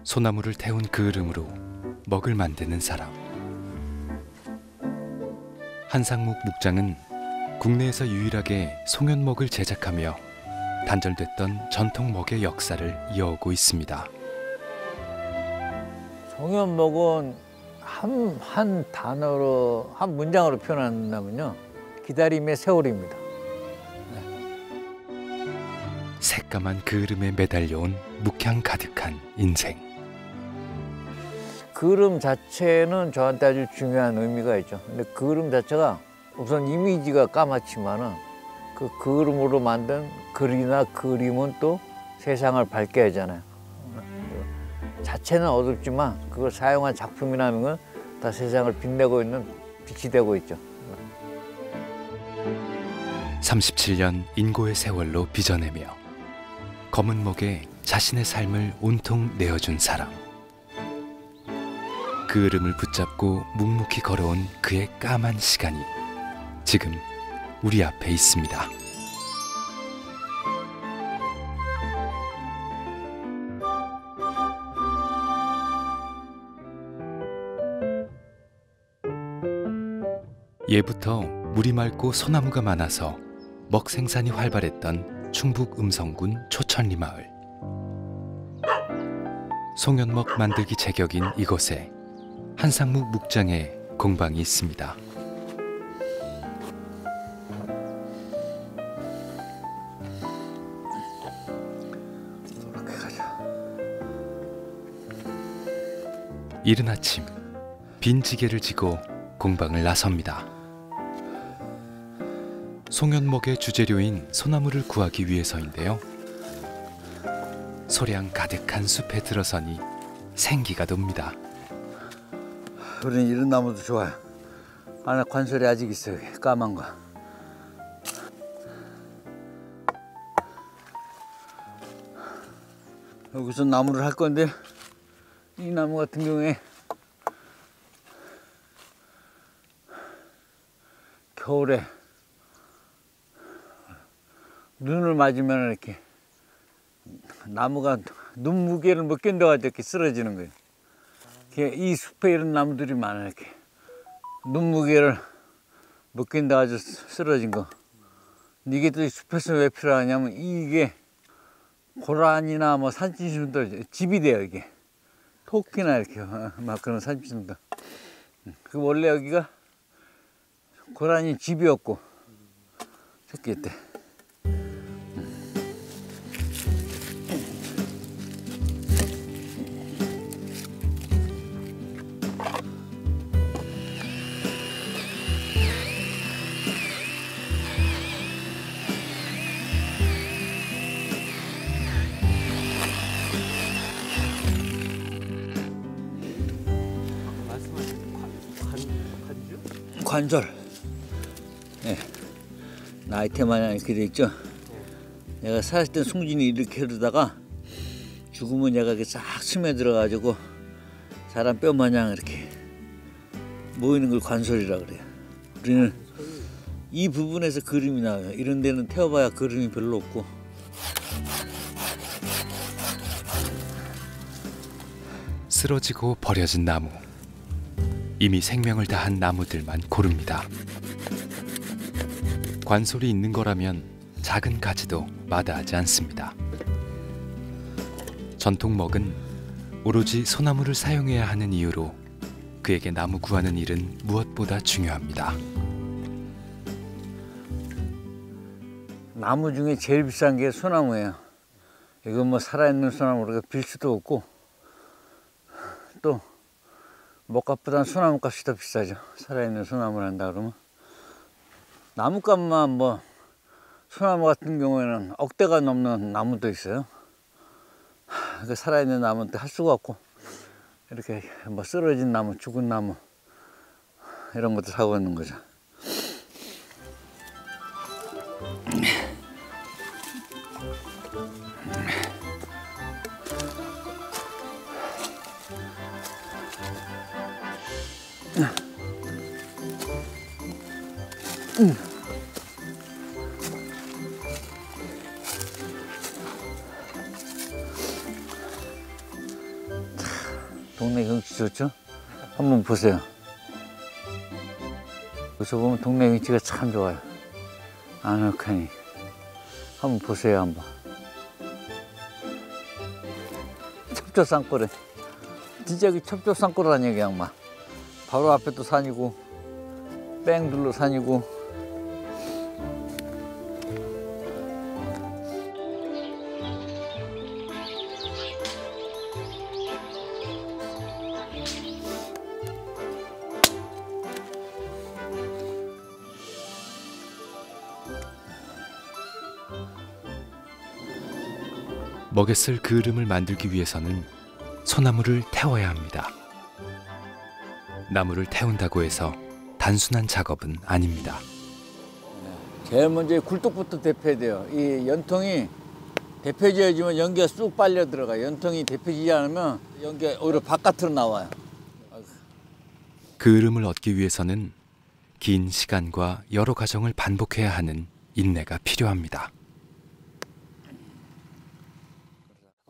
소나무를 태운 그을음으로 먹을 만드는 사람. 한상묵 묵장은 국내에서 유일하게 송연목을 제작하며 단절됐던 전통 먹의 역사를 이어오고 있습니다. 송연목은 한 단어로, 한 문장으로 표현한다면요, 기다림의 세월입니다. 새까만 그을음에 매달려온 묵향 가득한 인생. 그을음 자체는 저한테 아주 중요한 의미가 있죠. 근데 그을음 자체가 우선 이미지가 까맣지만은 그 그을음으로 만든 글이나 그림은 또 세상을 밝게 하잖아요. 자체는 어둡지만 그걸 사용한 작품이나 하는 건 다 세상을 빛내고 있는 빛이 되고 있죠. 37년 인고의 세월로 빚어내며 검은 목에 자신의 삶을 온통 내어준 사람. 그을음을 붙잡고 묵묵히 걸어온 그의 까만 시간이 지금 우리 앞에 있습니다. 예부터 물이 맑고 소나무가 많아서 먹 생산이 활발했던 충북 음성군 초천리 마을. 송연먹 만들기 제격인 이곳에 한상묵 묵장의 공방이 있습니다. 이른 아침 빈 지게를 지고 공방을 나섭니다. 송연목의 주재료인 소나무를 구하기 위해서인데요. 소량 가득한 숲에 들어서니 생기가 돕니다. 우리는 이런 나무도 좋아요. 안에 관설이 아직 있어요. 까만 거. 여기서 나무를 할 건데 이 나무 같은 경우에 겨울에 눈을 맞으면 이렇게 나무가 눈 무게를 못 견뎌가지고 이렇게 쓰러지는 거예요. 이 숲에 이런 나무들이 많아요. 이렇게 눈 무게를 못 견뎌가지고 쓰러진 거. 이게 또 숲에서 왜 필요하냐면 이게 고라니나 뭐 산짐승들 집이 돼요. 이게 토끼나 이렇게 막 그런 산짐승들. 그 원래 여기가 고라니 집이었고 새끼 때. 관절. 네. 나이테 마냥 이렇게 돼 있죠. 내가 살았을 땐 송진이 이렇게 흐르다가 죽으면 얘가 이렇게 싹 스며들어가지고 사람 뼈 마냥 이렇게 모이는 걸 관솔이라 그래요. 우리는 이 부분에서 그림이 나와요. 이런 데는 태워봐야 그림이 별로 없고. 쓰러지고 버려진 나무. 이미 생명을 다한 나무들만 고릅니다. 관솔이 있는 거라면 작은 가지도 마다하지 않습니다. 전통먹은 오로지 소나무를 사용해야 하는 이유로 그에게 나무 구하는 일은 무엇보다 중요합니다. 나무 중에 제일 비싼 게 소나무예요. 이건 뭐 살아있는 소나무 우리가 빌 수도 없고 또 목값보다는 소나무 값이 더 비싸죠. 살아있는 살아나무를 한다 그러면. 나무값만 뭐 소나무 같은 경우에는 억대가 넘는 나무도 있어요. 그 살아있는 나무는 할 수가 없고 이렇게 뭐 쓰러진 나무, 죽은 나무 이런 것도 사고 있는 거죠. 동네 경치 좋죠? 한번 보세요. 여기서 보면 동네 경치가 참 좋아요. 아늑하니. 한번 보세요, 한번. 첩조산골에. 진짜 여기 첩조산골이라니, 그냥 막. 바로 앞에도 산이고, 뺑둘러 산이고. 먹여 쓸 그을음을 만들기 위해서는 소나무를 태워야 합니다. 나무를 태운다고 해서 단순한 작업은 아닙니다. 제일 먼저 굴뚝부터 데펴야 돼요. 이 연통이 데펴져야지만 연기가 쑥 빨려 들어가요. 연통이 데펴지지 않으면 연기가 오히려 바깥으로 나와요. 그을음을 얻기 위해서는 긴 시간과 여러 과정을 반복해야 하는 인내가 필요합니다.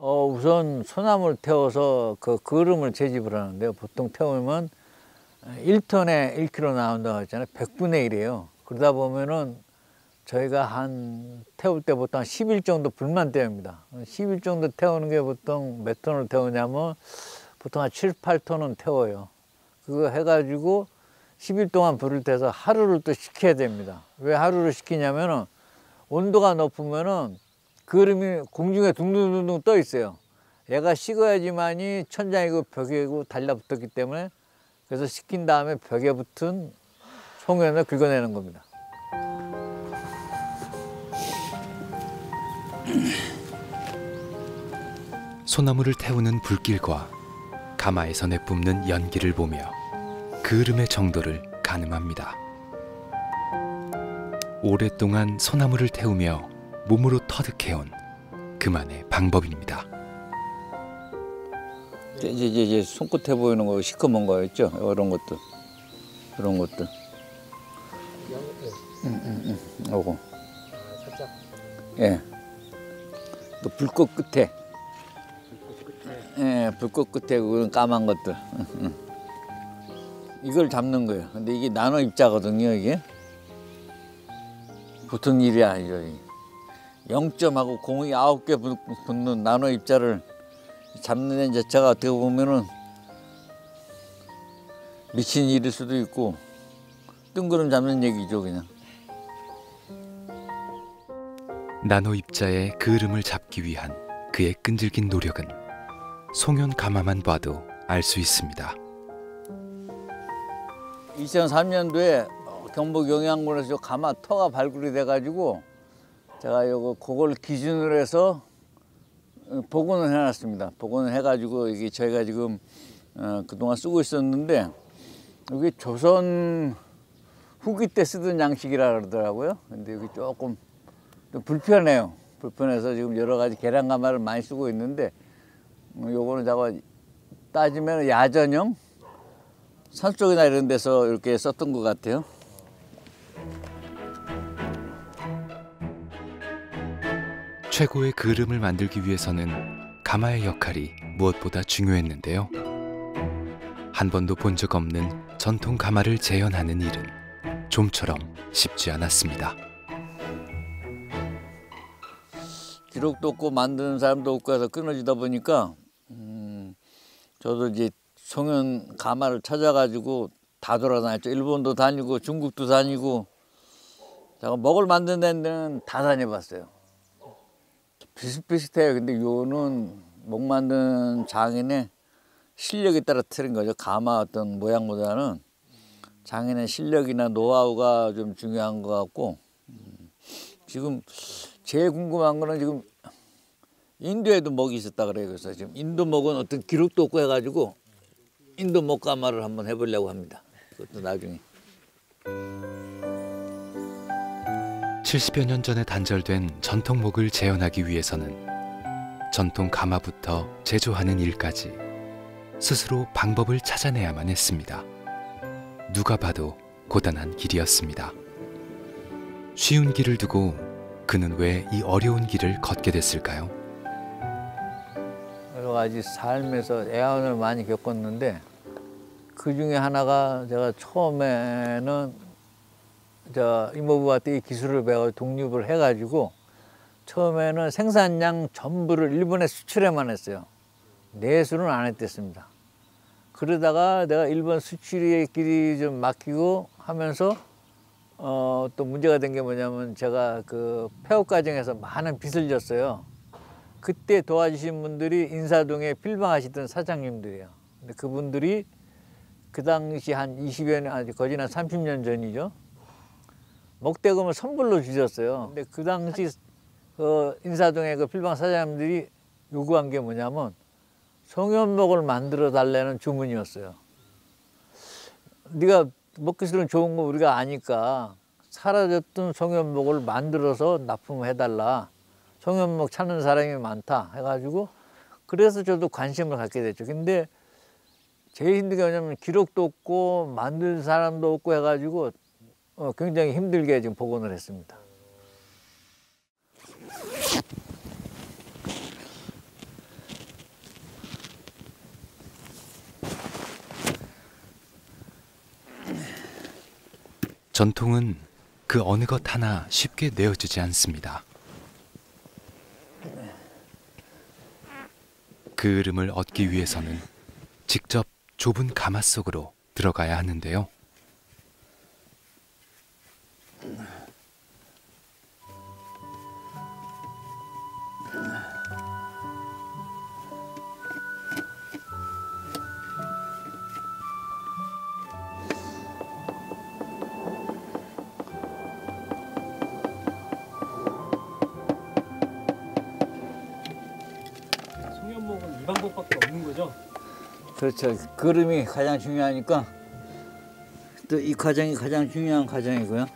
우선 소나무를 태워서 그 그을음을 채집을 하는데요. 보통 태우면 1톤에 1kg 나온다고 했잖아요. 100분의 1이에요. 그러다 보면은 저희가 한 태울 때 보통 한 10일 정도 불만 태웁니다. 10일 정도 태우는 게 보통 몇 톤을 태우냐면 보통 한 7, 8톤은 태워요. 그거 해가지고 10일 동안 불을 태서 하루를 또 식혀야 됩니다. 왜 하루를 식히냐면은 온도가 높으면은 그을음이 공중에 둥둥둥둥 떠 있어요. 얘가 식어야지만이 천장이고 벽이고 달라붙었기 때문에 그래서 식힌 다음에 벽에 붙은 송연을 긁어내는 겁니다. 소나무를 태우는 불길과 가마에서 내뿜는 연기를 보며 그을음의 정도를 가늠합니다. 오랫동안 소나무를 태우며 몸으로 터득해온 그만의 방법입니다. 이제 손끝에 보이는 거 시커먼 거 있죠? 이런 것들, 이런 것들. 요거. 살짝. 예. 또 불꽃 끝에. 예, 불꽃 끝에 그런 까만 것들. 이걸 잡는 거예요. 근데 이게 나노 입자거든요, 이게. 보통 일이 아니죠. 0점하고 공이 9개 붙는 나노 입자를 잡는 애 자체가 어떻게 보면은 미친 일일 수도 있고 뜬구름 잡는 얘기죠, 그냥. 나노 입자의 그을음을 잡기 위한 그의 끈질긴 노력은 송연 가마만 봐도 알 수 있습니다. 2003년도에 경북 영양군에서 가마 터가 발굴이 돼가지고 제가 그걸 기준으로 해서 복원을 해놨습니다. 복원을 해가지고 이게 저희가 지금 그동안 쓰고 있었는데 이게 조선 후기 때 쓰던 양식이라 그러더라고요. 근데 여기 조금 좀 불편해요. 불편해서 지금 여러 가지 계량 가마를 많이 쓰고 있는데 요거는 제가 따지면 야전형 산속이나 이런 데서 이렇게 썼던 것 같아요. 최고의 그을음을 만들기 위해서는 가마의 역할이 무엇보다 중요했는데요. 한 번도 본 적 없는 전통 가마를 재현하는 일은 좀처럼 쉽지 않았습니다. 기록도 없고 만드는 사람도 없고 해서 끊어지다 보니까 저도 이제 송연 가마를 찾아가지고 다 돌아다녔죠. 일본도 다니고 중국도 다니고 제가 먹을 만드는 데는 다 다녀봤어요. 비슷비슷해요. 근데 요는 목 만드는 장인의 실력에 따라 틀린 거죠. 가마 어떤 모양보다는 장인의 실력이나 노하우가 좀 중요한 것 같고 지금 제일 궁금한 거는 지금 인도에도 목이 있었다 그래요. 그래서 지금 인도 목은 어떤 기록도 없고 해가지고 인도 목 가마를 한번 해보려고 합니다. 그것도 나중에. 70여 년 전에 단절된 전통 목을 재현하기 위해서는 전통 가마부터 제조하는 일까지 스스로 방법을 찾아내야만 했습니다. 누가 봐도 고단한 길이었습니다. 쉬운 길을 두고 그는 왜 이 어려운 길을 걷게 됐을까요? 여러 가지 삶에서 애환을 많이 겪었는데 그 중에 하나가 제가 처음에는 이모부한테 이 기술을 배워 독립을 해가지고 처음에는 생산량 전부를 일본에 수출해만 했어요. 내수는 안 했댔습니다. 그러다가 내가 일본 수출의 길이 좀 막히고 하면서 또 문제가 된 게 뭐냐면 제가 그 폐업 과정에서 많은 빚을 졌어요. 그때 도와주신 분들이 인사동에 필방하시던 사장님들이에요. 근데 그분들이 그 당시 한 20여 년, 아니 거진 한 30년 전이죠. 먹대금을 선불로 주셨어요. 근데 그 당시 인사동의 그 필방 사장님들이 요구한 게 뭐냐면 송현목을 만들어 달라는 주문이었어요. 네가 먹기 싫은 좋은 거 우리가 아니까 사라졌던 송현목을 만들어서 납품해달라. 송현목 찾는 사람이 많다 해가지고 그래서 저도 관심을 갖게 됐죠. 근데 제일 힘든 게 뭐냐면 기록도 없고 만들 사람도 없고 해가지고 굉장히 힘들게 지금 복원을 했습니다. 전통은 그 어느 것 하나 쉽게 내어주지 않습니다. 그 흐름을 얻기 위해서는 직접 좁은 가마 속으로 들어가야 하는데요. 송현목은 이 방법밖에 없는 거죠? 그렇죠. 그름이 가장 중요하니까 또 이 과정이 가장 중요한 과정이고요.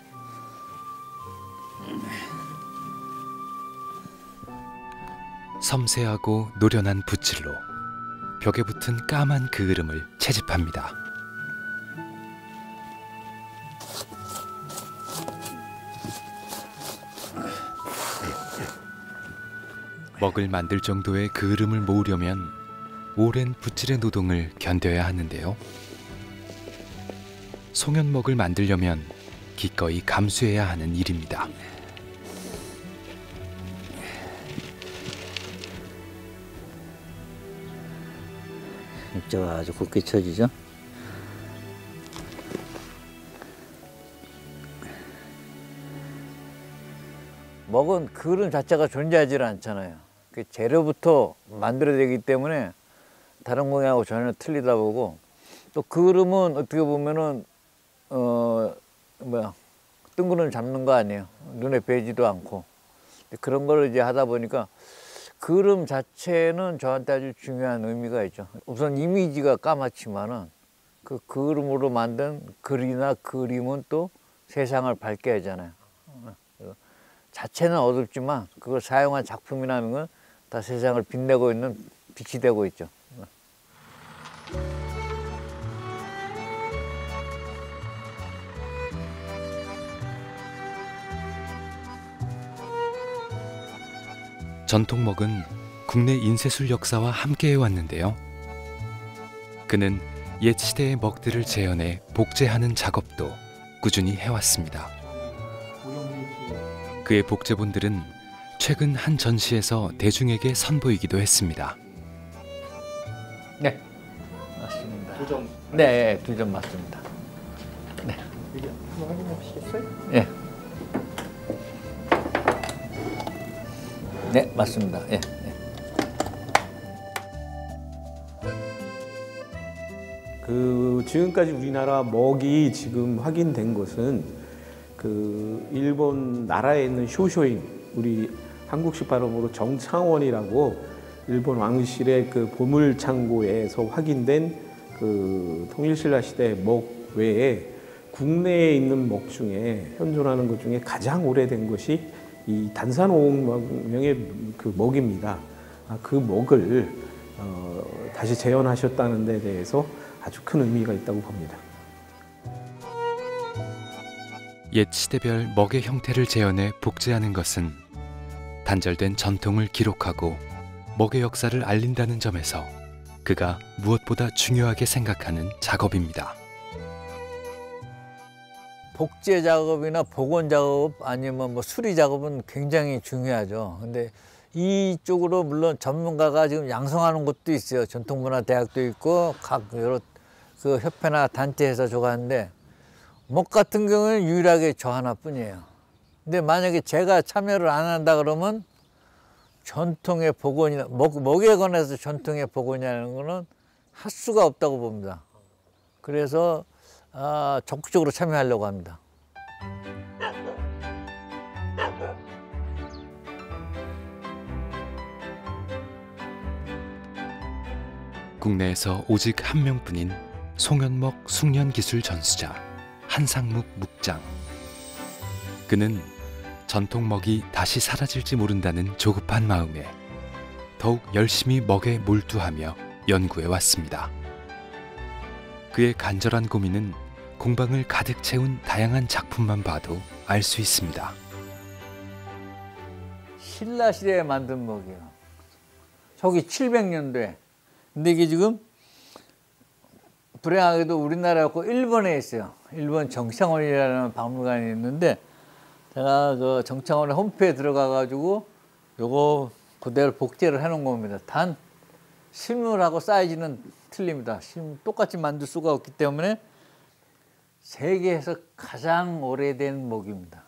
섬세하고 노련한 붓질로 벽에 붙은 까만 그 흐름을 채집합니다. 먹을 만들 정도의 그 흐름을 모으려면 오랜 붓질의 노동을 견뎌야 하는데요. 송현목을 만들려면 기꺼이 감수해야 하는 일입니다. 입자가 아주 곱게 쳐지죠. 먹은 그릇 자체가 존재하지 않잖아요. 그 재료부터 만들어내기 때문에 다른 공예하고 전혀 틀리다 보고 또 그릇은 어떻게 보면은 뜬구름 잡는 거 아니에요. 눈에 뵈지도 않고 그런 걸 이제 하다 보니까 그림 자체는 저한테 아주 중요한 의미가 있죠. 우선 이미지가 까맣지만은 그 그림으로 만든 글이나 그림은 또 세상을 밝게 하잖아요. 자체는 어둡지만 그걸 사용한 작품이라는 건 다 세상을 빛내고 있는 빛이 되고 있죠. 전통먹은 국내 인쇄술 역사와 함께해 왔는데요. 그는 옛 시대의 먹들을 재현해 복제하는 작업도 꾸준히 해왔습니다. 그의 복제본들은 최근 한 전시에서 대중에게 선보이기도 했습니다. 네, 맞습니다. 2점. 네, 2점 맞습니다. 네. 여기 한번 확인해 보시겠어요? 네. 네, 맞습니다. 예. 네. 그 지금까지 우리나라 먹이 지금 확인된 것은 그 일본 나라에 있는 쇼쇼인, 우리 한국식 발음으로 정창원이라고 일본 왕실의 그 보물 창고에서 확인된 그 통일신라 시대 먹 외에 국내에 있는 먹 중에 현존하는 것 중에 가장 오래된 것이 이 단산오목명의 그 먹입니다. 그 먹을 다시 재현하셨다는 데 대해서 아주 큰 의미가 있다고 봅니다. 옛 시대별 먹의 형태를 재현해 복제하는 것은 단절된 전통을 기록하고 먹의 역사를 알린다는 점에서 그가 무엇보다 중요하게 생각하는 작업입니다. 복제 작업이나 복원 작업 아니면 뭐 수리 작업은 굉장히 중요하죠. 근데 이쪽으로 물론 전문가가 지금 양성하는 곳도 있어요. 전통문화대학도 있고 각 여러 그 협회나 단체에서 저거 하는데 먹 같은 경우는 유일하게 저 하나뿐이에요. 근데 만약에 제가 참여를 안 한다 그러면 전통의 복원이나 먹에 관해서 전통의 복원이라는 거는 할 수가 없다고 봅니다. 그래서 적극적으로 참여하려고 합니다. 국내에서 오직 한 명뿐인 송현목 숙련기술 전수자 한상묵 묵장. 그는 전통 먹이 다시 사라질지 모른다는 조급한 마음에 더욱 열심히 먹에 몰두하며 연구해 왔습니다. 그의 간절한 고민은 공방을 가득 채운 다양한 작품만 봐도 알 수 있습니다. 신라 시대에 만든 먹이에요. 저기 700년도에. 근데 이게 지금 불행하게도 우리나라였고 일본에 있어요. 일본 정창원이라는 박물관이 있는데 제가 그 정창원의 홈페이지에 들어가 가지고 요거 그대로 복제를 해 놓은 겁니다. 단 실물하고 사이즈는 틀립니다. 똑같이 만들 수가 없기 때문에 세계에서 가장 오래된 먹입니다.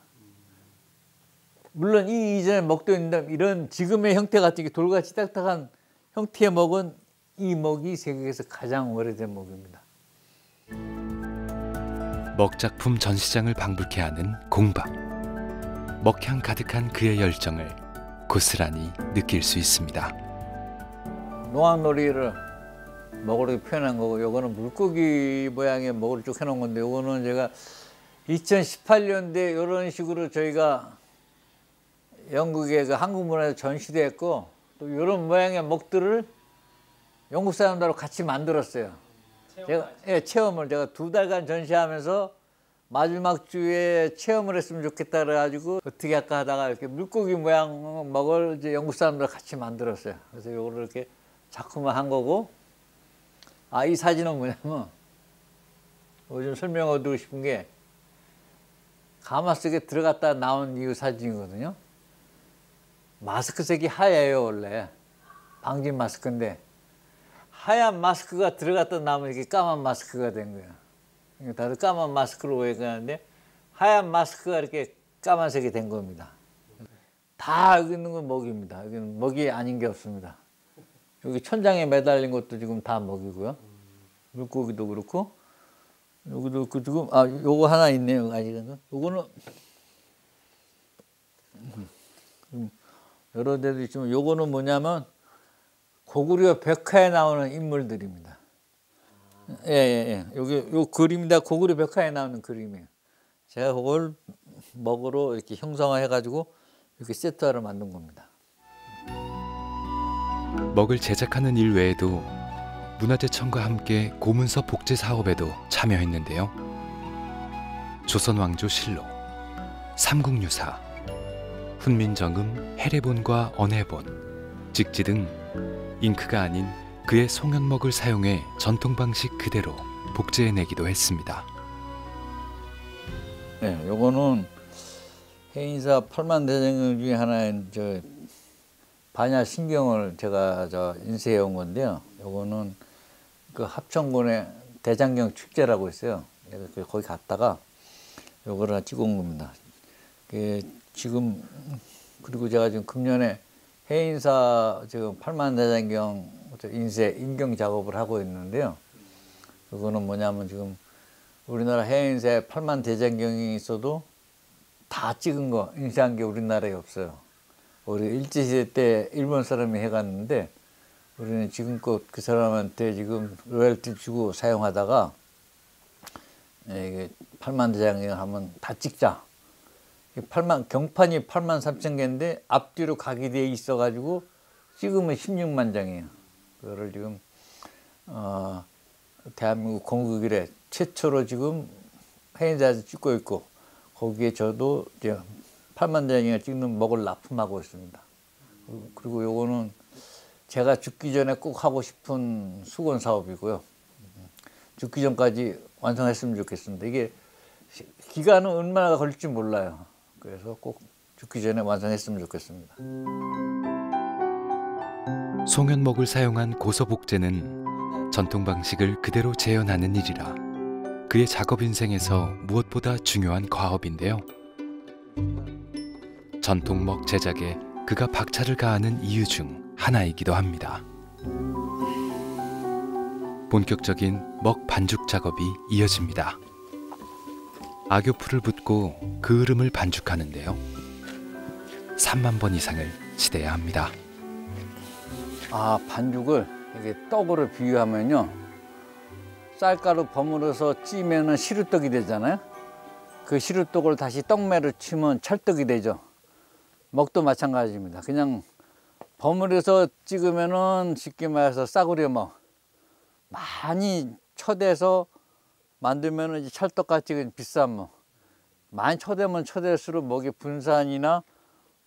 물론 이 이전에 먹도 있는데 이런 지금의 형태 같은 게 돌같이 딱딱한 형태의 먹은 이 먹이 세계에서 가장 오래된 먹입니다. 먹작품 전시장을 방불케 하는 공방. 먹향 가득한 그의 열정을 고스란히 느낄 수 있습니다. 노악놀이를 먹으로 표현한 거고 요거는 물고기 모양의 먹을 쭉 해놓은 건데 요거는 제가 2018년도에 이런 식으로 저희가 영국에 그 한국문화재 전시도 했고 또 이런 모양의 먹들을 영국 사람들하고 같이 만들었어요. 체험을 제가 2달간 전시하면서 마지막 주에 체험을 했으면 좋겠다 그래가지고 어떻게 할까 하다가 이렇게 물고기 모양 먹을 이제 영국 사람들 같이 만들었어요. 그래서 이거를 이렇게 작품을 한 거고, 이 사진은 뭐냐면 요즘 설명드리고 싶은 게 가마 속에 들어갔다 나온 이유 사진이거든요. 마스크색이 하얘요 원래. 방진 마스크인데 하얀 마스크가 들어갔다 나오면 이렇게 까만 마스크가 된 거예요. 다들 까만 마스크로 오해하는데 하얀 마스크가 이렇게 까만색이 된 겁니다. 다 여기 있는 건 먹입니다. 여기는 먹이 아닌 게 없습니다. 여기 천장에 매달린 것도 지금 다 먹이고요. 물고기도 그렇고 여기도 그 지금 요거 하나 있네요. 아직은 요거는 여러 데도 있지만 요거는 뭐냐면 고구려 백화에 나오는 인물들입니다. 예. 요 그림이 다 고구려 백화에 나오는 그림이에요. 제가 그걸 먹으로 이렇게 형상화해가지고 이렇게 세트화를 만든 겁니다. 먹을 제작하는 일 외에도 문화재청과 함께 고문서 복제 사업에도 참여했는데요. 조선 왕조 실록, 삼국유사, 훈민정음, 해례본과 언해본, 직지 등 잉크가 아닌 그의 송현먹을 사용해 전통 방식 그대로 복제해내기도 했습니다. 네, 요거는 해인사 8만 대장경 중에 하나인 반야신경을 제가 인쇄해 온 건데요. 요거는 그 합천군의 대장경 축제라고 있어요. 거기 갔다가 요거를 찍어 온 겁니다. 지금 그리고 제가 지금 금년에 해인사 지금 8만 대장경 인쇄 인경 작업을 하고 있는데요. 그거는 뭐냐면 지금 우리나라 해인사에 8만 대장경이 있어도 다 찍은 거 인쇄한 게 우리나라에 없어요. 우리 일제시대 때 일본 사람이 해갔는데 우리는 지금껏 그 사람한테 지금 로열티 주고 사용하다가 이게 8만 대장경 하면 다 찍자. 경판이 8만 3천 개인데 앞뒤로 각이 있어가지고 찍으면 16만 장이에요. 그거를 지금 대한민국 건국이래 최초로 지금 해인사에서 찍고 있고 거기에 저도 이제 8만 장을 찍는 먹을 납품하고 있습니다. 그리고 요거는 제가 죽기 전에 꼭 하고 싶은 수건 사업이고요. 죽기 전까지 완성했으면 좋겠습니다. 이게 기간은 얼마나 걸릴지 몰라요. 그래서 꼭 죽기 전에 완성했으면 좋겠습니다. 송현목을 사용한 고서복제는 전통 방식을 그대로 재현하는 일이라 그의 작업 인생에서 무엇보다 중요한 과업인데요. 전통먹 제작에 그가 박차를 가하는 이유 중 하나이기도 합니다. 본격적인 먹 반죽 작업이 이어집니다. 악교풀을 붓고 그 흐름을 반죽하는데요. 3만 번 이상을 치대야 합니다. 아, 반죽을 이게 떡으로 비유하면요. 쌀가루 버무려서 찌면은 시루떡이 되잖아요. 그 시루떡을 다시 떡매로 치면 찰떡이 되죠. 먹도 마찬가지입니다. 그냥 버무려서 찍으면은 쉽게 말해서 싸구려 먹. 많이 쳐대서 만들면은 이제 찰떡같이 비싼 먹. 많이 쳐대면 쳐댈수록 먹의 분산이나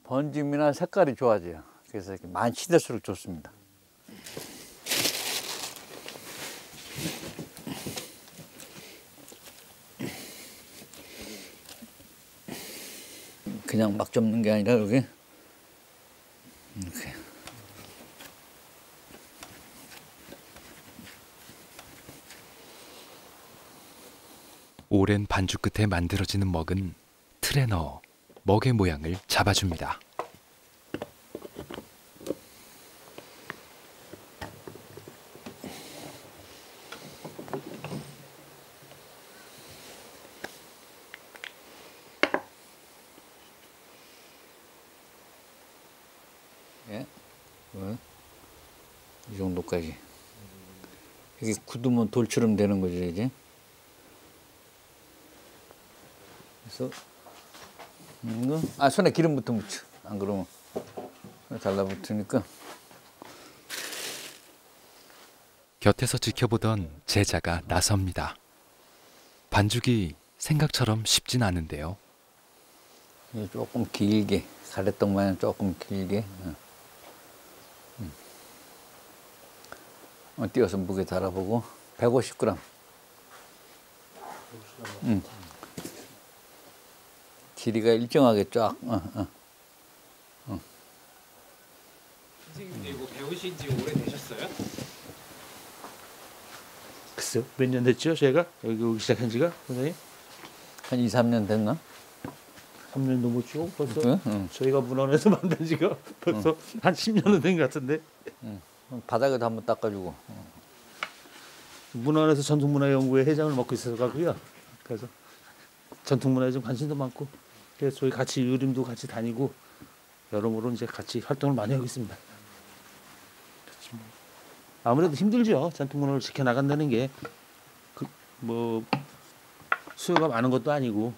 번짐이나 색깔이 좋아져요. 그래서 이렇게 많이 치댈수록 좋습니다. 그냥 막 접는 게 아니라 여기 이렇게. 오랜 반죽 끝에 만들어지는 먹은 틀에 넣어 먹의 모양을 잡아줍니다. 예, 이 정도까지. 이게 굳으면 돌처럼 되는 거죠, 이제. 그래서 이거 손에 기름부터 묻혀. 안 그러면 달라붙으니까. 곁에서 지켜보던 제자가 나섭니다. 반죽이 생각처럼 쉽진 않은데요. 조금 길게, 가래떡 마냥 조금 길게. 띄어서 무게 달아보고 150g. 길이가 일정하게 쫙. 선생님 이거 배우신 지 오래되셨어요? 글쎄요, 몇 년 됐죠, 제가 여기 오기 시작한 지가 선생님? 한 2, 3년 됐나? 3년 넘었죠, 벌써. 응. 저희가 문화원에서 만든 지가 벌써 한 10년은 된 것 같은데. 바닥에도 한번 닦아주고. 문화원에서 전통문화연구회 회장을 맡고 있어서 가고요. 그래서 전통문화에 좀 관심도 많고, 그래서 저희 같이 유림도 같이 다니고 여러모로 이제 같이 활동을 많이 하고 있습니다. 아무래도 힘들죠. 전통문화를 지켜나간다는 게 뭐 수요가 많은 것도 아니고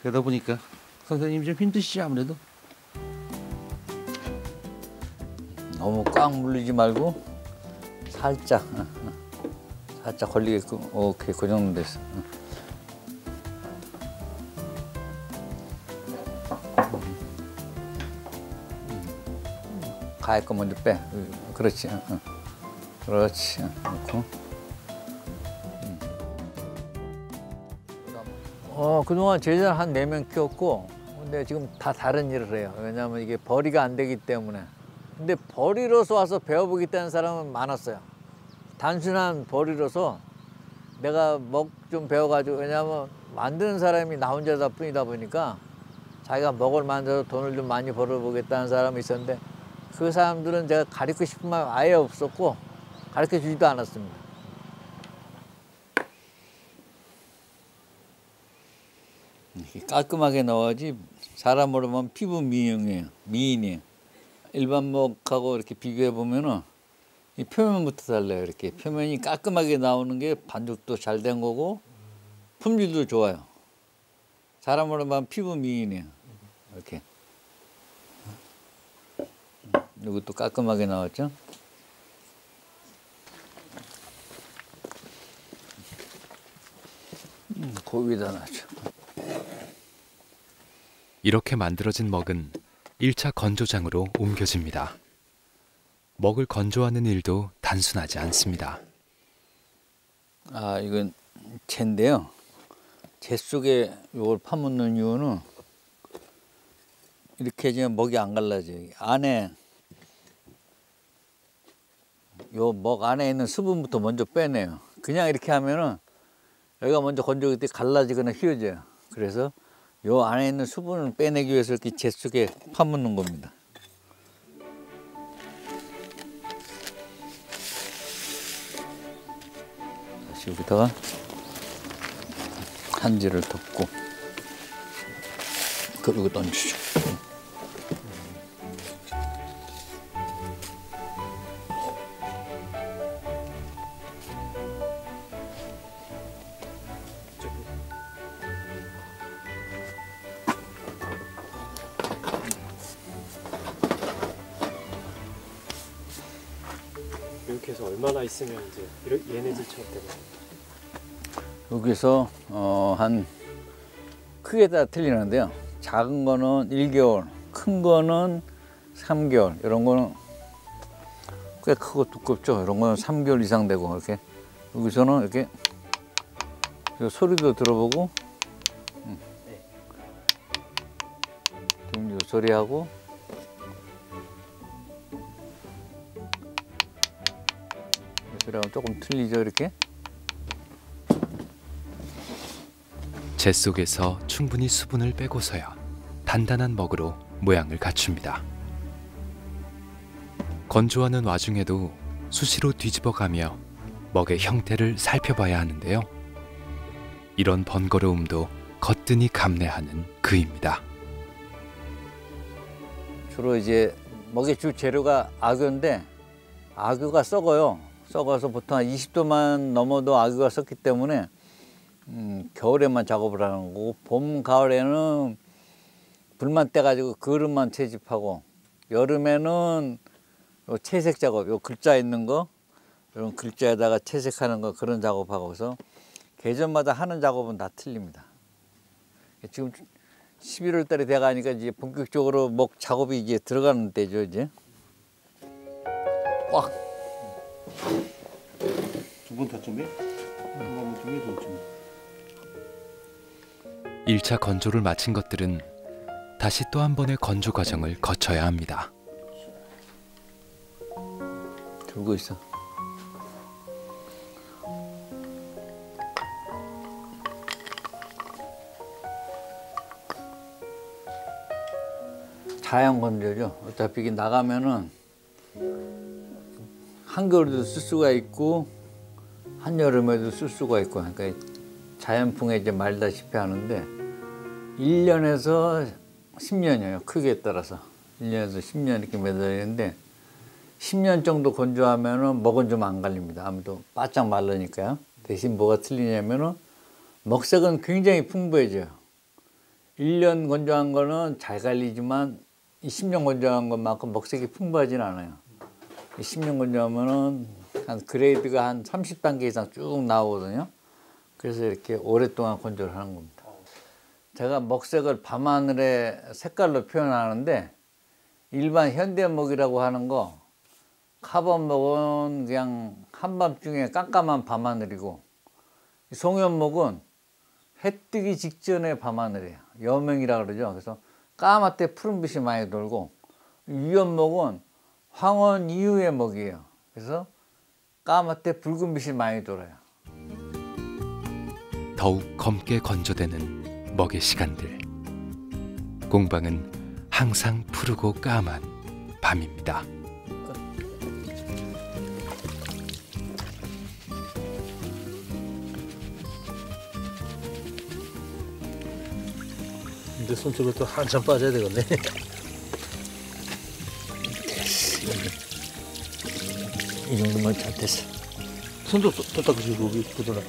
그러다 보니까 선생님이 좀 힘드시죠, 아무래도. 너무 꽉 물리지 말고 살짝 살짝 걸리게끔. 오케이, 그 정도 됐어. 가위 거 먼저 빼. 그렇지. 그렇지. 놓고. 그동안 제자를 한 4명 키웠고, 근데 지금 다 다른 일을 해요. 왜냐하면 이게 벌이가 안 되기 때문에. 근데 벌이로서 와서 배워보겠다는 사람은 많았어요. 단순한 벌이로서 내가 먹 좀 배워가지고, 왜냐하면 만드는 사람이 나 혼자다 뿐이다 보니까 자기가 먹을 만들어서 돈을 좀 많이 벌어보겠다는 사람이 있었는데, 그 사람들은 제가 가르치고 싶은 마음 아예 없었고 가르쳐 주지도 않았습니다. 이렇게 깔끔하게 넣어야지. 사람으로 보면 피부 미인이에요. 미인이에요. 일반 먹하고 이렇게 비교해 보면은 이 표면부터 달라요. 이렇게 표면이 깔끔하게 나오는 게 반죽도 잘 된 거고 품질도 좋아요. 사람으로 보면 피부 미인이에요. 이렇게. 이것도 깔끔하게 나왔죠? 그 위에다 놔죠. 이렇게 만들어진 먹은 1차 건조장으로 옮겨집니다. 먹을 건조하는 일도 단순하지 않습니다. 아, 이건 쟤인데요. 쟤 속에 이걸 파묻는 이유는 이렇게 해주면 먹이 안 갈라져요. 안에 요 먹 안에 있는 수분부터 먼저 빼내요. 그냥 이렇게 하면은 여기가 먼저 건조기 때 갈라지거나 휘어져요. 그래서 요 안에 있는 수분을 빼내기 위해서 이렇게 재 속에 파묻는 겁니다. 다시 여기다가 한지를 덮고 그리고 던지죠. 이렇게 해서 얼마나 있으면 이제 얘네들처럼 되는 여기서 한 크기에 따라 틀리는데요. 작은 거는 1개월, 큰 거는 3개월. 이런 거는 꽤 크고 두껍죠. 이런 거는 3개월 이상 되고 이렇게 여기서는 이렇게 소리도 들어보고 지금 이 소리하고 이 소리하고 조금 틀리죠. 이렇게. 재 속에서 충분히 수분을 빼고서야 단단한 먹으로 모양을 갖춥니다. 건조하는 와중에도 수시로 뒤집어가며 먹의 형태를 살펴봐야 하는데요. 이런 번거로움도 거뜬히 감내하는 그입니다. 주로 이제 먹의 주 재료가 아귀인데 아귀가 썩어요. 썩어서 보통 한 20도만 넘어도 아귀가 썩기 때문에 겨울에만 작업을 하는 거고 봄, 가을에는 불만 떼가지고 그릇만 채집하고 여름에는 요 채색 작업, 요 글자 있는 거 이런 글자에다가 채색하는 거 그런 작업하고 해서 계절마다 하는 작업은 다 틀립니다. 지금 11월 달에 돼가니까 이제 본격적으로 먹 작업이 이제 들어가는 때죠 이제. 꽉. 두 번 타점에? 한번 중에 두 점. 1차 건조를 마친 것들은 다시 또 한 번의 건조 과정을 거쳐야 합니다. 들고 있어. 자연 건조죠. 어차피 이게 나가면은 한겨울에도 쓸 수가 있고 한여름에도 쓸 수가 있고 그러니까 자연풍에 이제 말다시피 하는데 1년에서 10년이에요. 크기에 따라서 1년에서 10년 이렇게 매달리는데 10년 정도 건조하면은 먹은 좀 안 갈립니다. 아무도 바짝 마르니까요. 대신 뭐가 틀리냐면은 먹색은 굉장히 풍부해져요. 1년 건조한 거는 잘 갈리지만 이 10년 건조한 것만큼 먹색이 풍부하진 않아요. 이 10년 건조하면은 한 그레이드가 한 30단계 이상 쭉 나오거든요. 그래서 이렇게 오랫동안 건조를 하는 겁니다. 제가 먹색을 밤하늘의 색깔로 표현하는데 일반 현대먹이라고 하는 거 카본먹은 그냥 한밤중에 깜깜한 밤하늘이고 송연먹은 해 뜨기 직전의 밤하늘이에요. 여명이라 그러죠. 그래서 까맣게 푸른빛이 많이 돌고 위연먹은 황혼 이후의 먹이에요. 그래서 까맣게 붉은빛이 많이 돌아요. 더욱 검게 건조되는 먹의 시간들. 공방은 항상 푸르고 까만 밤입니다. 근데 손톱을 또 한참 빠져야 되겠네. 이 정도면 잘 됐어. 손톱 또 닦으시고 여기 묻어놔.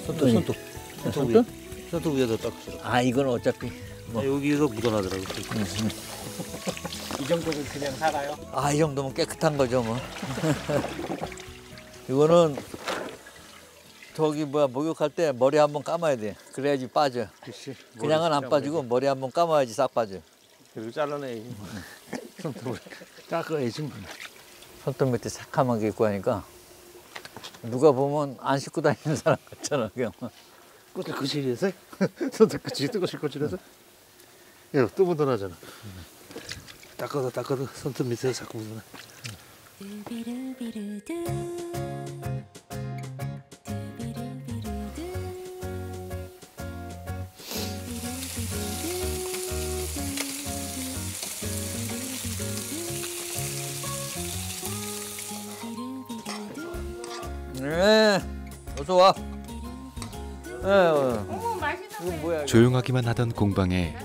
손톱. 손톱 위에다 닦으시라. 아 이건 어차피 뭐. 여기가 묻어나더라고. 이 정도는 그냥 살아요? 아 이 정도면 깨끗한 거죠 뭐. 이거는 저기 뭐야 목욕할 때 머리 한번 감아야 돼. 그래야지 빠져. 그렇지. 그냥은 안 빠지고 머리 한번 감아야지 싹 빠져. 그리고 잘라내. 손톱을 깎아야지. 손톱 밑에 새카맣게 입고 하니까 누가 보면 안 씻고 다니는 사람 같잖아 그냥. 꽃을 거칠해서 손톱 끝이 거칠거칠해서 야, 또 묻어나잖아. 닦아도 손톱 밑에서 자꾸 묻어나. 네, 어서 와. 어머 맛있는 이거 뭐야? 조용하기만 하던 공방에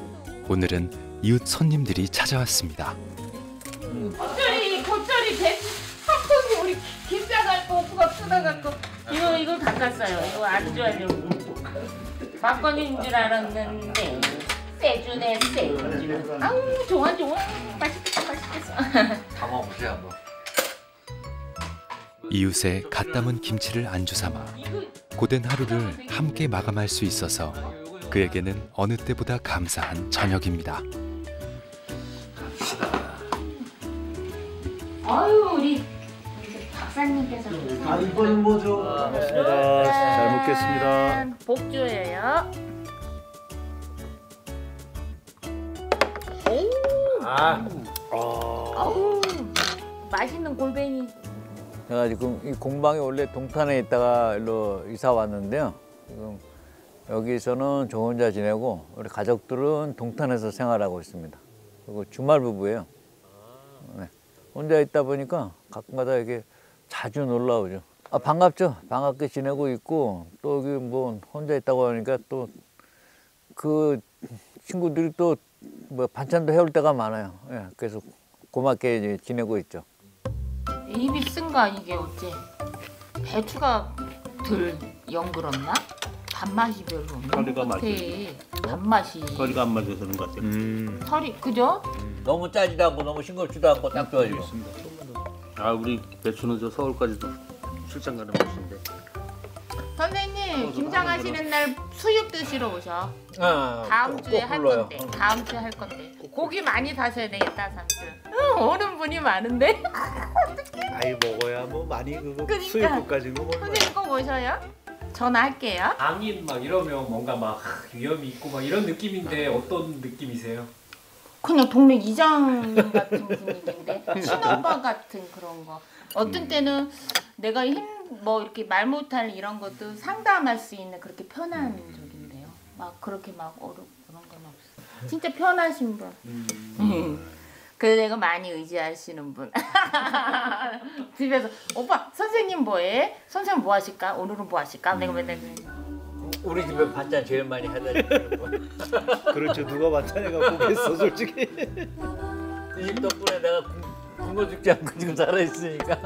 오늘은 이웃 손님들이 찾아왔습니다. 겉절이 배 한통이 우리 김장 갖고 오프가 뜯어갖고 이거 닦았어요. 이거 안 좋아요. 막걸리인 줄 알았는데 세주네 세주. 아우 좋아 맛있겠어. 다 먹어보세요 한번. 이웃의 갓 담은 김치를 안주 삼아 고된 하루를 함께 마감할 수 있어서 그에게는 어느 때보다 감사한 저녁입니다. 아유 우리 박사님께서 이번엔 뭐죠? 고맙습니다. 잘 먹겠습니다. 복주예요. 아우 맛있는 골뱅이. 제가 지금 이 공방이 원래 동탄에 있다가 일로 이사 왔는데요. 지금 여기서는 저 혼자 지내고 우리 가족들은 동탄에서 생활하고 있습니다. 그리고 주말 부부예요. 네. 혼자 있다 보니까 가끔가다 이렇게 자주 놀러 오죠. 아, 반갑죠. 반갑게 지내고 있고 또 여기 뭐 혼자 있다고 하니까 또 그 친구들이 또 뭐 반찬도 해올 때가 많아요. 예, 그래서 고맙게 이제 지내고 있죠. 입이 쓴가 이게 어째 배추가 덜 연그럽나? 단맛이 별로 없는 거리가 것 같아. 단맛이 거리가 안 맞아서 그런 것 같아요. 설이 그죠? 너무 짜지도 않고 너무 싱겁지도 않고 딱 좋아지고. 아, 우리 배추는 저 서울까지도 출장 가는 곳인데. 선생님 김장하시는 날 수육 드시러 오셔. 아, 다음 꼭 주에 할 불러요. 건데. 다음 주에 할 건데. 고기 많이 사셔야 되겠다 삼촌. 오는 분이 많은데. 아이 먹어야 뭐 많이 그거 그러니까. 수육국까지 뭐 선생님 꼭 오셔요. 전화할게요. 방인 막 이러면 뭔가 막 위험이 있고 막 이런 느낌인데 어떤 느낌이세요? 그냥 동네 이장 같은 분위기인데 친오빠 같은 그런 거. 어떤 때는 내가 뭐 이렇게 말 못할 이런 것도 상담할 수 있는 그렇게 편한 적인데요. 막 그렇게 막 그런 건 없어. 진짜 편하신 분. 그래서 내가 많이 의지하시는 분. 집에서 오빠 선생님 뭐해? 선생님 뭐 하실까? 오늘은 뭐 하실까? 내가 맨날 그래. 우리 집에 반찬 제일 많이 해다 주는 거. 그렇죠. 누가 반찬해가 보겠어 솔직히. 이 집 덕분에 내가 굶어 죽지 않고 지금 살아있으니까.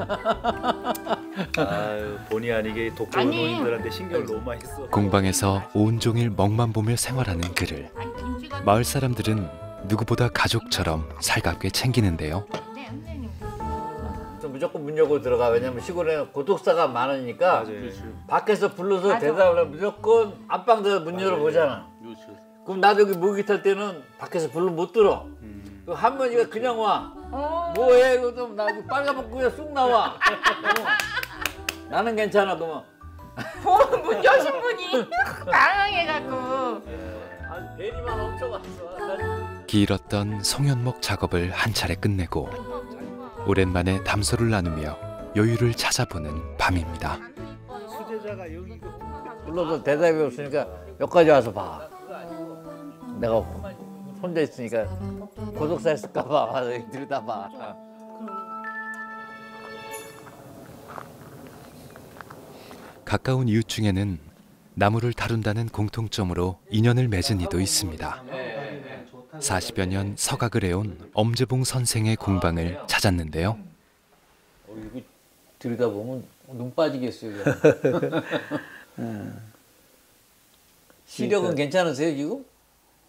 아유, 본의 아니게 독도 아니. 노인들한테 신경을 너무 많이 써. 공방에서 온종일 먹만 보며 생활하는 그를 아니 김치가 마을 사람들은 누구보다 가족처럼 살갑게 챙기는데요. 네, 선생님. 무조건 문 열고 들어가. 왜냐면 시골에 고독사가 많으니까 밖에서 불러서 맞아. 대답을 하면 무조건 앞방에서 문 열어보잖아. 그렇죠. 그럼 나도 여기 모기 탈 때는 밖에서 불러 못 들어. 그 할머니가 그냥 와. 뭐해? 이거 좀 나 이거 빨가벗고 그냥 쑥 나와. 나는 괜찮아 그러면. 문 여신 분이 당황해갖고. 아, 베리만 엄청 왔어. 길었던 송연목 작업을 한 차례 끝내고 오랜만에 담소를 나누며 여유를 찾아보는 밤입니다. 수제자가 여기 불러서 대답이 없으니까 여기까지 와서 봐. 내가 혼자 있으니까 고독사 했을까봐 와서 들여다봐. 가까운 이웃 중에는 나무를 다룬다는 공통점으로 인연을 맺은 이도 있습니다. 40여 년 서각을 해온 엄재봉 선생의 공방을 찾았는데요. 이거 들여다보면 눈 빠지겠어요. 시력은 괜찮으세요 지금?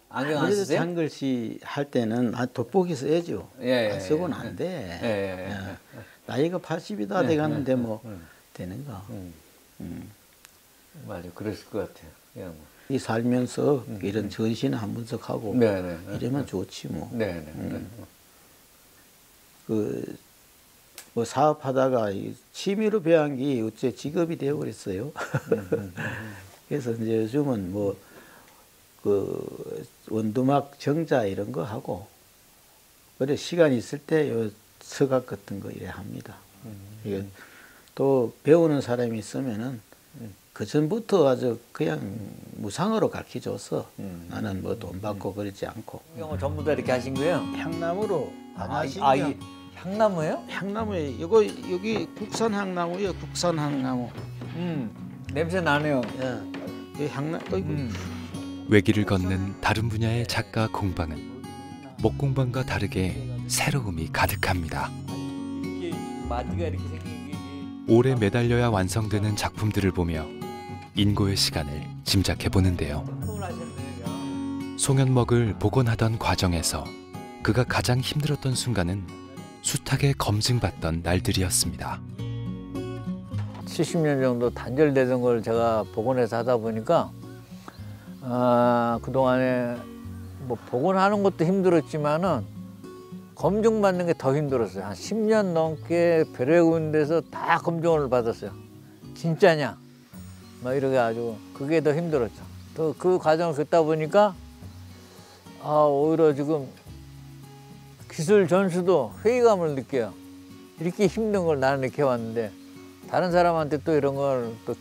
안경 안 그래도 쓰세요? 장글씨 할 때는 돋보기 써야죠. 예, 안 쓰고는 안 돼. 예. 나이가 80이 다 돼가는데 뭐 되는가. 맞아, 그랬을 것 같아요. 그냥 뭐. 이 살면서 이런 전시는 한 번씩 하고 네네. 이러면 좋지 뭐. 네네. 그 뭐 사업하다가 취미로 배운 게 어째 직업이 되어버렸어요. 그래서 이제 요즘은 뭐 그 원두막 정자 이런 거 하고 그래 시간 있을 때 요 서각 같은 거 이래 합니다. 이게 또 배우는 사람이 있으면은 그 전부터 아주 그냥 무상으로 가르쳐줬어. 나는 뭐 돈 받고 그러지 않고. 이거 전부 다 이렇게 하신 거예요? 향나무로 방아신 이 향나무예요? 향나무에 이거 여기 국산 향나무예요. 국산 향나무. 냄새 나네요. 예. 이 향나무. 외길을 걷는 다른 분야의 작가 공방은 목공방과 다르게 새로움이 가득합니다. 이게 마디가 이렇게 생긴 게 오래 매달려야 완성되는 작품들을 보며 인고의 시간을 짐작해 보는데요. 송현목을 복원하던 과정에서 그가 가장 힘들었던 순간은 숱하게 검증받던 날들이었습니다. 70년 정도 단절되던 걸 제가 복원해서 하다 보니까 그동안에 뭐 복원하는 것도 힘들었지만은 검증받는 게 더 힘들었어요. 한 10년 넘게 별의 군데서 다 검증을 받았어요. 진짜냐? 막 이렇게 아주 그게 더 힘들었죠. 또 그 과정을 겪다 보니까 오히려 지금 기술 전수도 회의감을 느껴요. 이렇게 힘든 걸 나는 이렇게 해왔는데 다른 사람한테 또 이런 걸 또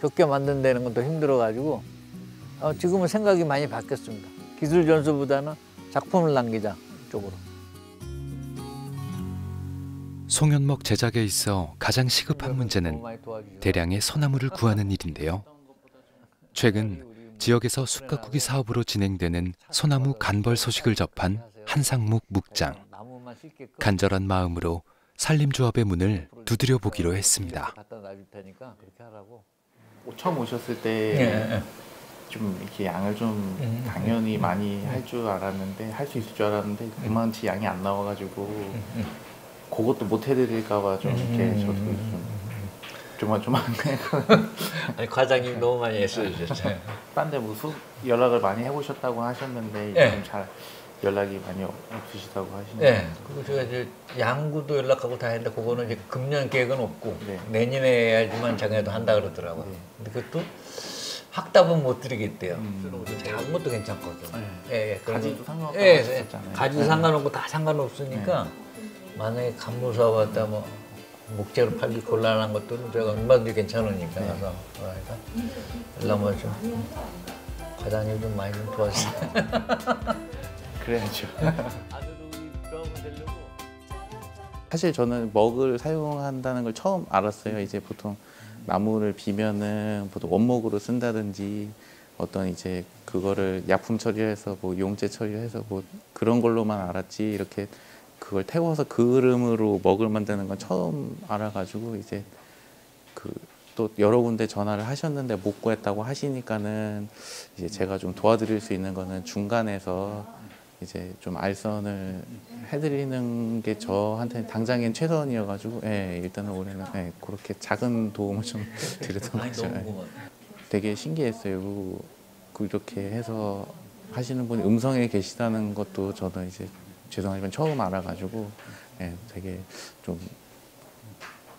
겪게 만든다는 건 더 힘들어가지고 지금은 생각이 많이 바뀌었습니다. 기술 전수보다는 작품을 남기자 쪽으로. 송현목 제작에 있어 가장 시급한 문제는 대량의 소나무를 구하는 일인데요. 최근 지역에서 숲가꾸기 사업으로 진행되는 소나무 간벌 소식을 접한 한상묵 묵장. 간절한 마음으로 산림조합의 문을 두드려 보기로 했습니다. 처음 오셨을 때 좀 이렇게 양을 좀 당연히 많이 할 줄 알았는데 할 수 있을 줄 알았는데 그만치 양이 안 나와가지고 그것도 못 해드릴까봐 좀 이렇게 저도 좀 아니, 과장님 너무 많이 애써주셨어요. 딴데 뭐 연락을 많이 해보셨다고 하셨는데 좀 잘 연락이 많이 없으시다고 하시는데. 네. 그리고 제가 이제 양구도 연락하고 다 했는데 그거는 이제 금년 계획은 없고 내년에 해야지만 장에도 한다 그러더라고요. 근데 그것도 확답은 못 드리겠대요. 작은 것도 괜찮거든. 가지도 상관없다고 하셨잖아요. 가지도 상관없고 다 상관없으니까 만약에 간물 사업하다 뭐 목재로 팔기 곤란한 것들은 제가 얼마든지 괜찮으니까 그래서 연락만 좀 과장님 좀 많이 좀 도와주세요. 그래야죠. 사실 저는 먹을 사용한다는 걸 처음 알았어요. 이제 보통 나무를 비면은 보통 원목으로 쓴다든지 어떤 이제 그거를 약품 처리해서 뭐 용재 처리해서 뭐 그런 걸로만 알았지 이렇게 그걸 태워서 그름으로 먹을 만드는 건 처음 알아가지고 이제 또 여러 군데 전화를 하셨는데 못 구했다고 하시니까는 이제 제가 좀 도와드릴 수 있는 거는 중간에서 이제 좀 알선을 해드리는 게 저한테는 당장엔 최선이어가지고 일단은 올해는 그렇게 작은 도움을 좀 드렸던 거죠. 되게 신기했어요. 그렇게 해서 하시는 분이 음성에 계시다는 것도 저는 이제 죄송하지만 처음 알아가지고 되게 좀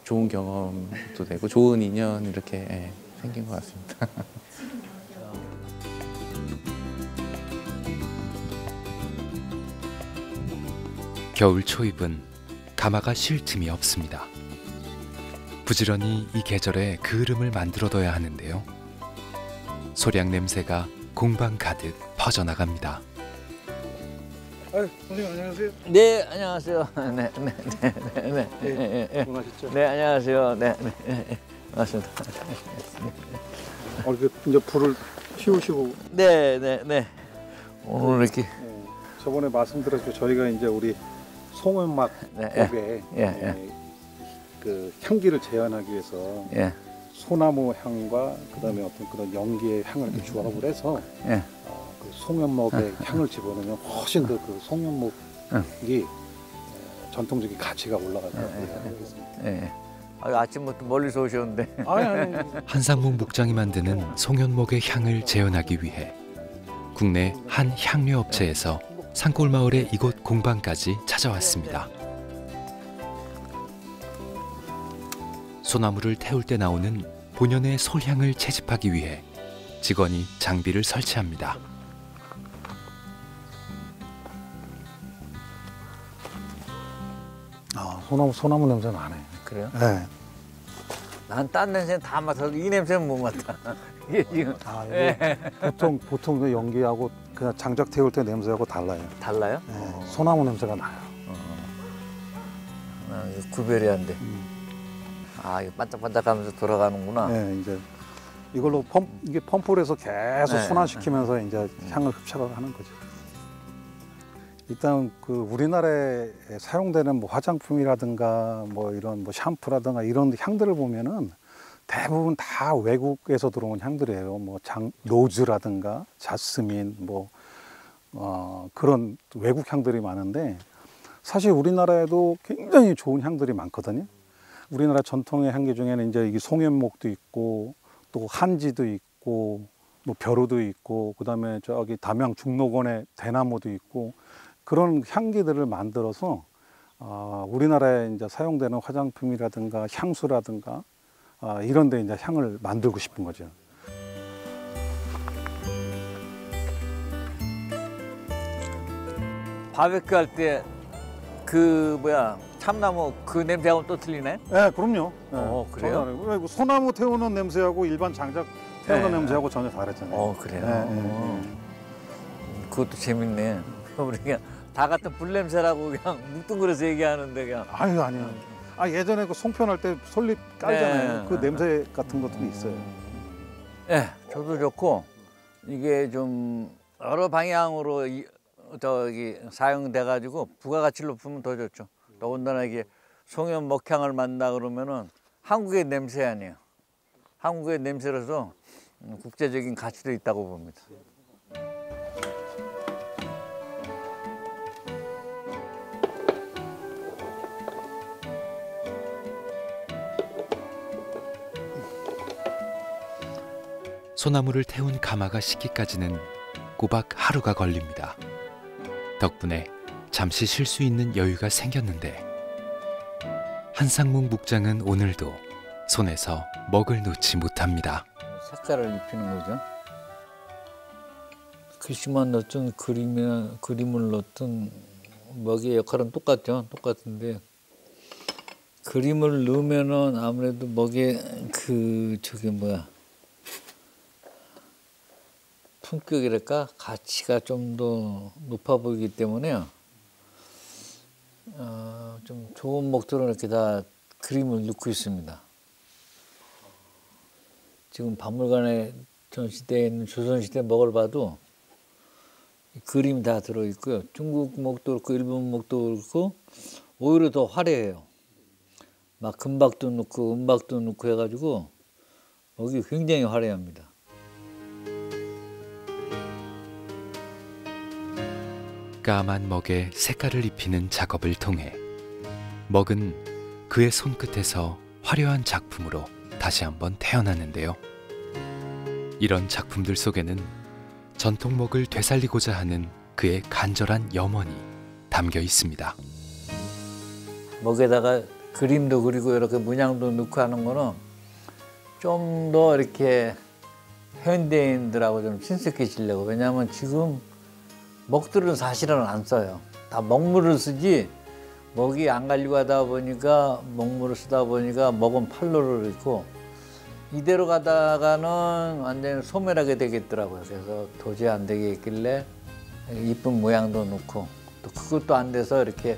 좋은 경험도 되고 좋은 인연 이렇게 생긴 것 같습니다. 겨울 초입은 가마가 쉴 틈이 없습니다. 부지런히 이 계절에 그을음을 만들어둬야 하는데요. 소량 냄새가 공방 가득 퍼져나갑니다. 선생님 안녕하세요. 네, 안녕하세요. 고생하셨죠? 네, 안녕하세요. 반갑습니다. 이제 불을 피우시고. 네. 오늘 이렇게 저번에 말씀드렸죠. 저희가 이제 우리 송은막 곡에 그 향기를 재현하기 위해서 소나무 향과 그다음에 어떤 그런 연기의 향을 이렇게 조합을 해서 그 송연목의 향을 집어넣으면 훨씬 더 그 송연목이 전통적인 가치가 올라갈 것 같아요. 아침부터 멀리서 오셨는데. 한상묵 목장이 만드는 송현목의 향을 재현하기 위해 국내 한 향료 업체에서 산골마을의 이곳 공방까지 찾아왔습니다. 소나무를 태울 때 나오는 본연의 솔향을 채집하기 위해 직원이 장비를 설치합니다. 소나무 냄새 나네. 그래요? 네. 난 딴 냄새는 다 맡아도 이 냄새는 못 맡아. 이게 지금 이게 보통 그 연기하고 그냥 장작 태울 때 냄새하고 달라요. 달라요? 네. 소나무 냄새가 나요. 이거 구별이 안 돼. 이거 반짝반짝하면서 돌아가는구나. 네, 이제 이걸로 이게 펌프를 해서 계속 순환시키면서 이제 향을 흡착하는 거죠. 일단 그 우리나라에 사용되는 뭐 화장품이라든가 뭐 이런 뭐 샴푸라든가 이런 향들을 보면은 대부분 다 외국에서 들어온 향들이에요. 뭐 로즈라든가 자스민 뭐 그런 외국 향들이 많은데 사실 우리나라에도 굉장히 좋은 향들이 많거든요. 우리나라 전통의 향기 중에는 이제 이게 송연목도 있고 또 한지도 있고 뭐 벼루도 있고 그다음에 저기 담양 중록원의 대나무도 있고 그런 향기들을 만들어서 우리나라에 이제 사용되는 화장품이라든가 향수라든가 이런 데 이제 향을 만들고 싶은 거죠. 바베큐 할 때 참나무 그 냄새하고는 또 틀리네? 네, 그럼요. 그래요? 소나무 태우는 냄새하고 일반 장작 태우는 냄새하고 전혀 다르잖아요. 그래요? 그것도 재밌네. 우리가 다 같은 불냄새라고 그냥 뭉뚱그려서 얘기하는데 그냥. 아니요. 예전에 그 송편할 때 솔잎 깔잖아요. 그 냄새 같은 것들이 있어요. 저도 좋고 이게 좀 여러 방향으로 사용돼가지고 부가가치를 높으면 더 좋죠. 더군다나 이게 송연 먹향을 만나 그러면은 한국의 냄새 아니에요. 한국의 냄새라서 국제적인 가치도 있다고 봅니다. 소나무를 태운 가마가 식기까지는 꼬박 하루가 걸립니다. 덕분에 잠시 쉴 수 있는 여유가 생겼는데 한상묵 묵장은 오늘도 손에서 먹을 놓지 못합니다. 색깔을 입히는 거죠. 글씨만 넣든 그림을 넣든 먹이의 역할은 똑같죠. 똑같은데 그림을 넣으면은 아무래도 먹이의 품격이랄까 가치가 좀 더 높아 보이기 때문에요. 좀 좋은 먹들은 이렇게 다 그림을 넣고 있습니다. 지금 박물관에 전시되어 있는 조선시대 먹을 봐도 그림이 다 들어있고요. 중국 먹도 그렇고 일본 먹도 그렇고 오히려 더 화려해요. 막 금박도 넣고 은박도 넣고 해가지고 먹이 굉장히 화려합니다. 까만 먹에 색깔을 입히는 작업을 통해 먹은 그의 손끝에서 화려한 작품으로 다시 한번 태어나는데요. 이런 작품들 속에는 전통 먹을 되살리고자 하는 그의 간절한 염원이 담겨 있습니다. 먹에다가 그림도 그리고 이렇게 문양도 넣고 하는 거는 좀 더 이렇게 현대인들하고 좀 친숙해지려고. 왜냐하면 지금 먹들은 사실은 안 써요. 다 먹물을 쓰지 먹이 안 가려고 하다 보니까 먹물을 쓰다 보니까 먹은 팔로를 있고 이대로 가다가는 완전히 소멸하게 되겠더라고요. 그래서 도저히 안 되겠길래 이쁜 모양도 넣고 또 그것도 안 돼서 이렇게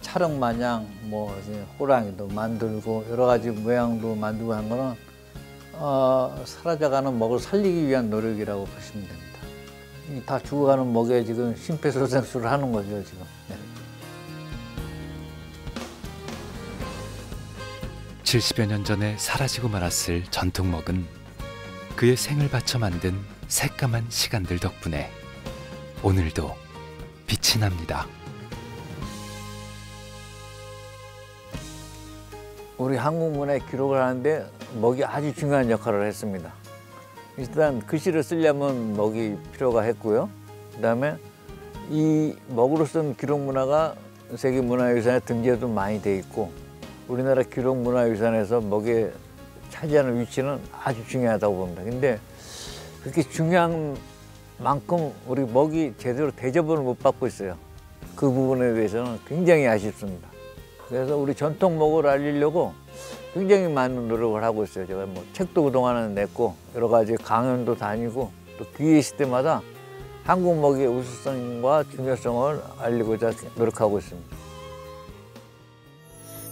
촬영 마냥 뭐 호랑이도 만들고 여러 가지 모양도 만들고 한 거는 사라져가는 먹을 살리기 위한 노력이라고 보시면 됩니다. 다 죽어가는 먹에 지금 심폐소생술을 하는 거죠, 지금. 네. 70여 년 전에 사라지고 말았을 전통 먹은 그의 생을 바쳐 만든 새까만 시간들 덕분에 오늘도 빛이 납니다. 우리 한국 문화의 기록을 하는데 먹이 아주 중요한 역할을 했습니다. 일단 글씨를 쓰려면 먹이 필요가 했고요. 그다음에 이 먹으로 쓴 기록 문화가 세계 문화유산에 등재도 많이 돼 있고 우리나라 기록문화유산에서 먹이 차지하는 위치는 아주 중요하다고 봅니다. 근데 그렇게 중요한 만큼 우리 먹이 제대로 대접을 못 받고 있어요. 그 부분에 대해서는 굉장히 아쉽습니다. 그래서 우리 전통 먹을 알리려고 굉장히 많은 노력을 하고 있어요. 제가 뭐 책도 그동안은 냈고 여러 가지 강연도 다니고 또 기회 있을 때마다 한국 먹이의 우수성과 중요성을 알리고자 노력하고 있습니다.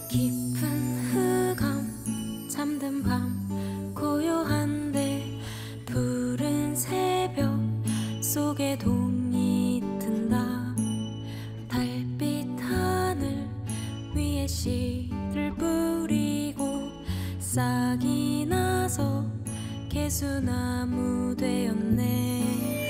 깊은 흑암 잠든 밤 고요한데 푸른 새벽 속에 동이 튼다. 달빛 하늘 위에 씨를 뿌리고 싹이 나서 개수나무 되었네.